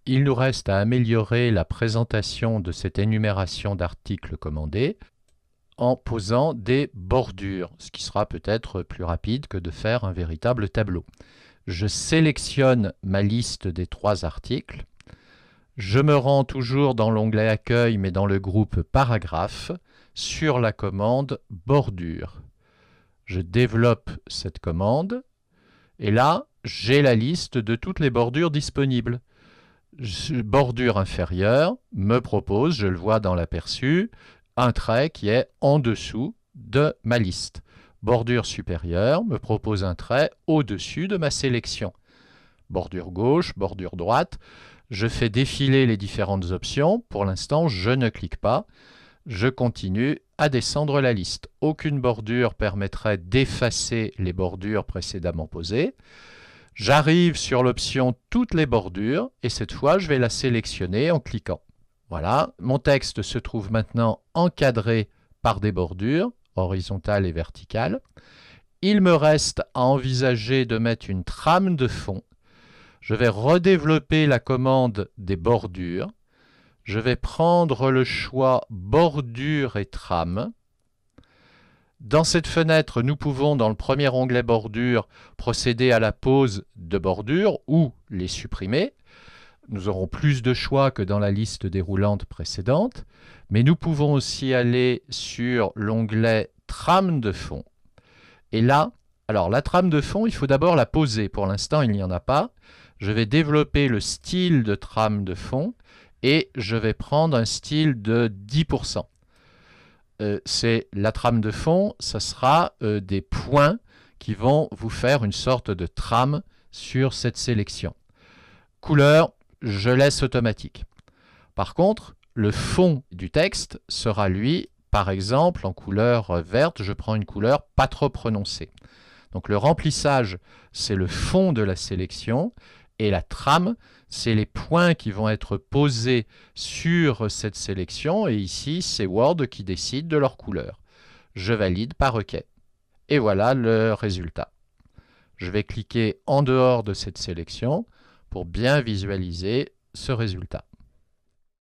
Il nous reste à améliorer la présentation de cette énumération d'articles commandés en posant des bordures, ce qui sera peut-être plus rapide que de faire un véritable tableau. Je sélectionne ma liste des 3 articles. Je me rends toujours dans l'onglet Accueil, mais dans le groupe Paragraphes, sur la commande Bordure. Je développe cette commande, et là, j'ai la liste de toutes les bordures disponibles. Bordure inférieure me propose, je le vois dans l'aperçu, un trait qui est en dessous de ma liste. Bordure supérieure me propose un trait au-dessus de ma sélection. Bordure gauche, bordure droite. Je fais défiler les différentes options. Pour l'instant, je ne clique pas. Je continue à descendre la liste. Aucune bordure permettrait d'effacer les bordures précédemment posées. J'arrive sur l'option toutes les bordures et cette fois, je vais la sélectionner en cliquant. Voilà, mon texte se trouve maintenant encadré par des bordures horizontales et verticales. Il me reste à envisager de mettre une trame de fond. Je vais redévelopper la commande des bordures. Je vais prendre le choix bordure et trame. Dans cette fenêtre, nous pouvons, dans le premier onglet bordure, procéder à la pose de bordures ou les supprimer. Nous aurons plus de choix que dans la liste déroulante précédente, mais nous pouvons aussi aller sur l'onglet trame de fond. Et là, alors la trame de fond, il faut d'abord la poser. Pour l'instant, il n'y en a pas. Je vais développer le style de trame de fond et je vais prendre un style de 10%. C'est la trame de fond, ça sera des points qui vont vous faire une sorte de trame sur cette sélection. Couleur, je laisse automatique. Par contre, le fond du texte sera lui, par exemple, en couleur verte, je prends une couleur pas trop prononcée. Donc le remplissage, c'est le fond de la sélection et la trame, c'est les points qui vont être posés sur cette sélection et ici, c'est Word qui décide de leur couleur. Je valide par OK. Et voilà le résultat. Je vais cliquer en dehors de cette sélection pour bien visualiser ce résultat.